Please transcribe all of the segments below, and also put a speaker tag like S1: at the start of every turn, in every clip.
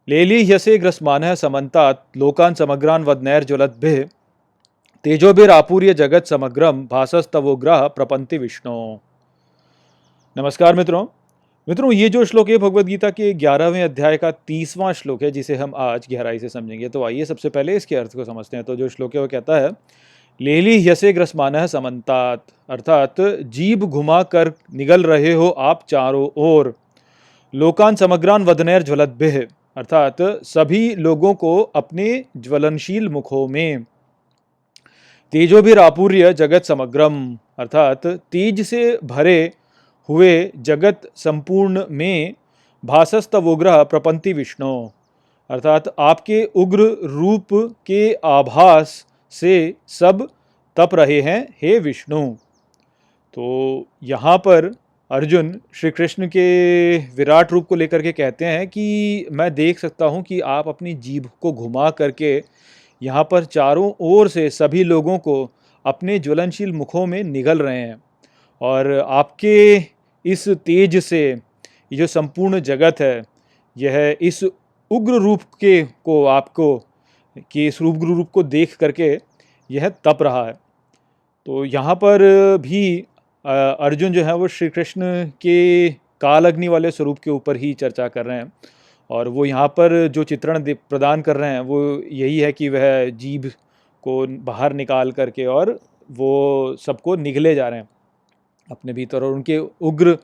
S1: लेली ह्यसे ग्रस्मानः समन्तात् लोकान् समग्रान् वदनैर्ज्वलद्भिः तेजोभिरापूर्य जगत समग्रम भासस्तवोग्रह प्रपंति विष्णु। नमस्कार मित्रों। ये जो श्लोक है भगवद गीता के 11वें अध्याय का 30वां श्लोक है, जिसे हम आज गहराई से समझेंगे। तो आइए सबसे पहले इसके अर्थ को समझते हैं। तो जो श्लोक है वो कहता है, लेली ह्यसे ग्रस्मानः समन्तात, अर्थात जीभ घुमा कर निगल रहे हो आप चारों ओर। लोकान समग्रान वदनैर ज्वलद्भिः, अर्थात सभी लोगों को अपने ज्वलनशील मुखों में। तेजोभिरापूर्य जगत समग्रम, अर्थात तेज से भरे हुए जगत संपूर्ण में। भासस्तवोग्रह प्रपंति विष्णु, अर्थात आपके उग्र रूप के आभास से सब तप रहे हैं हे विष्णु। तो यहाँ पर अर्जुन श्री कृष्ण के विराट रूप को लेकर के कहते हैं कि मैं देख सकता हूँ कि आप अपनी जीभ को घुमा करके यहाँ पर चारों ओर से सभी लोगों को अपने ज्वलनशील मुखों में निगल रहे हैं, और आपके इस तेज से ये जो संपूर्ण जगत है, यह इस उग्र रूप के को आपको कि इस उग्र रूप को देख करके यह तप रहा है। तो यहाँ पर भी अर्जुन जो है वो श्री कृष्ण के काल अग्नि वाले स्वरूप के ऊपर ही चर्चा कर रहे हैं, और वो यहाँ पर जो चित्रण प्रदान कर रहे हैं वो यही है कि वह जीभ को बाहर निकाल करके और वो सबको निगले जा रहे हैं अपने भीतर, और उनके उग्र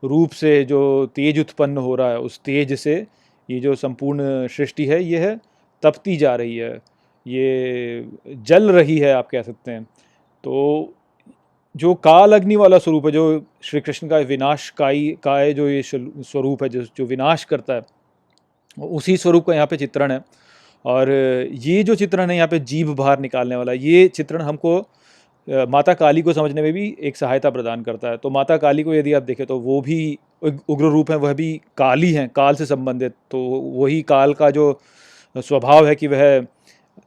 S1: रूप से जो तेज उत्पन्न हो रहा है, उस तेज से ये जो संपूर्ण सृष्टि है यह तपती जा रही है, ये जल रही है, आप कह सकते हैं। तो जो काल अग्नि वाला स्वरूप है, जो श्री कृष्ण का विनाशकाय जो ये स्वरूप है, जो विनाश करता है, उसी स्वरूप का यहाँ पे चित्रण है। और ये जो चित्रण है यहाँ पे जीभ बाहर निकालने वाला, ये चित्रण हमको माता काली को समझने में भी एक सहायता प्रदान करता है। तो माता काली को यदि आप देखें तो वो भी उग्र रूप है, वह भी काली हैं, काल से संबंधित। तो वही काल का जो स्वभाव है कि वह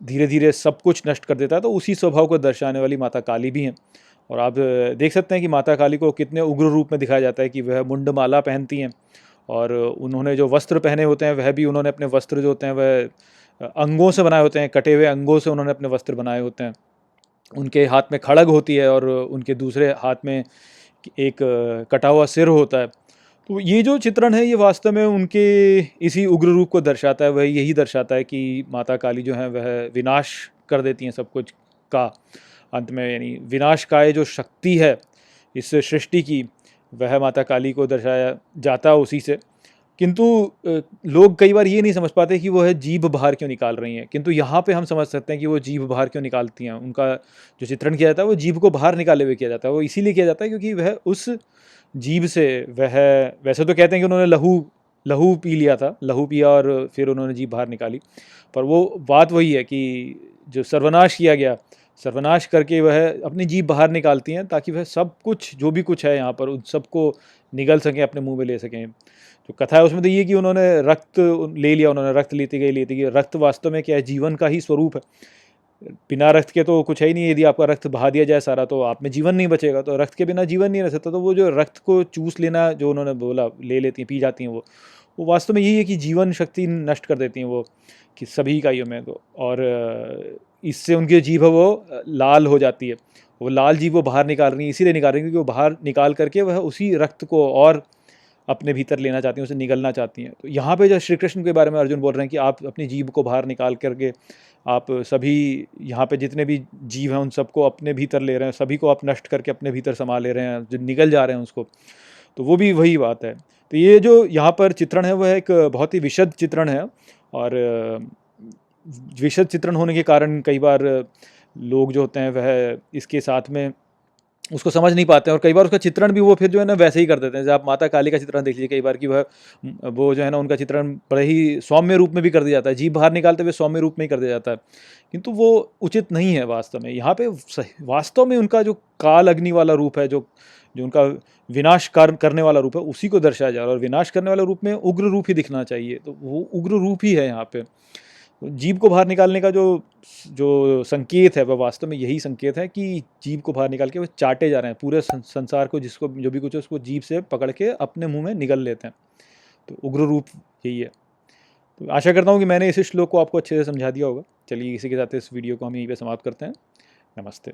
S1: धीरे धीरे सब कुछ नष्ट कर देता है, तो उसी स्वभाव को दर्शाने वाली माता काली भी हैं। और आप देख सकते हैं कि माता काली को कितने उग्र रूप में दिखाया जाता है कि वह मुंडमाला पहनती हैं, और उन्होंने जो वस्त्र पहने होते हैं वह भी उन्होंने अपने वस्त्र जो होते हैं वह अंगों से बनाए होते हैं, कटे हुए अंगों से उन्होंने अपने वस्त्र बनाए होते हैं। उनके हाथ में खड़ग होती है और उनके दूसरे हाथ में एक कटा हुआ सिर होता है। तो ये जो चित्रण है ये वास्तव में उनके इसी उग्र रूप को दर्शाता है। वह यही दर्शाता है कि माता काली जो है वह विनाश कर देती हैं सब कुछ का अंत में, यानी विनाशकाय जो शक्ति है इस सृष्टि की, वह माता काली को दर्शाया जाता है उसी से। किंतु लोग कई बार ये नहीं समझ पाते कि वो है जीभ बाहर क्यों निकाल रही हैं, किंतु यहाँ पे हम समझ सकते हैं कि वो जीभ बाहर क्यों निकालती हैं। उनका जो चित्रण किया जाता है वो जीभ को बाहर निकाले हुए किया जाता है। वो इसीलिए किया जाता है क्योंकि वह उस जीभ से वह, वैसे तो कहते हैं कि उन्होंने लहू पी लिया था, लहू पिया और फिर उन्होंने जीभ बाहर निकाली, पर वो बात वही है कि जो सर्वनाश किया गया, सर्वनाश करके वह अपनी जीभ बाहर निकालती हैं ताकि वह सब कुछ जो भी कुछ है यहाँ पर उन सबको निगल सकें, अपने मुंह में ले सकें। जो कथा है उसमें तो ये कि उन्होंने रक्त ले लिया, उन्होंने रक्त लेती गई। रक्त वास्तव में क्या है, जीवन का ही स्वरूप है। बिना रक्त के तो कुछ है ही नहीं। यदि आपका रक्त बहा दिया जाए सारा तो आप में जीवन नहीं बचेगा, तो रक्त के बिना जीवन नहीं रह सकता। तो वो जो रक्त को चूस लेना जो उन्होंने बोला, ले लेती हैं, पी जाती हैं, वो वास्तव में यही है कि जीवन शक्ति नष्ट कर देती हैं वो, कि सभी इकाइयों में। तो और इससे उनकी जीभ वो लाल हो जाती है। वो लाल जीभ वो बाहर निकाल रही है, इसीलिए निकाल रही है क्योंकि वो बाहर निकाल करके वह उसी रक्त को और अपने भीतर लेना चाहती हैं, उसे निगलना चाहती हैं। तो यहाँ पे जो श्री कृष्ण के बारे में अर्जुन बोल रहे हैं कि आप अपनी जीभ को बाहर निकाल करके आप सभी यहाँ पे जितने भी जीव हैं उन सबको अपने भीतर ले रहे हैं, सभी को आप नष्ट करके अपने भीतर समा ले रहे हैं, जो निगल जा रहे हैं उसको। तो वो भी वही बात है। तो ये जो यहाँ पर चित्रण है वह एक बहुत ही विशद चित्रण है, और विशद चित्रण होने के कारण कई बार लोग जो होते हैं वह इसके साथ में उसको समझ नहीं पाते हैं, और कई बार उसका चित्रण भी वो फिर जो है ना वैसे ही कर देते हैं। जैसे आप माता काली का चित्रण देख लीजिए, कई बार कि वह वो जो है ना उनका चित्रण बड़े ही सौम्य रूप में भी कर दिया जाता है, जीभ बाहर निकालते हुए सौम्य रूप में ही कर दिया जाता है, किंतु वो उचित नहीं है वास्तव में। यहाँ पे वास्तव में उनका जो काल अग्नि वाला रूप है, जो जो उनका विनाश करने वाला रूप है, उसी को दर्शाया जा रहा है। और विनाश करने वाले रूप में उग्र रूप ही दिखना चाहिए, तो वो उग्र रूप ही है यहाँ पे। जीभ को बाहर निकालने का जो जो संकेत है वह वास्तव में यही संकेत है कि जीभ को बाहर निकाल के वो चाटे जा रहे हैं पूरे संसार को, जिसको जो भी कुछ है उसको जीभ से पकड़ के अपने मुंह में निगल लेते हैं। तो उग्र रूप यही है। तो आशा करता हूँ कि मैंने इस श्लोक को आपको अच्छे से समझा दिया होगा। चलिए इसी के साथ इस वीडियो को हम यहीं पे समाप्त करते हैं। नमस्ते।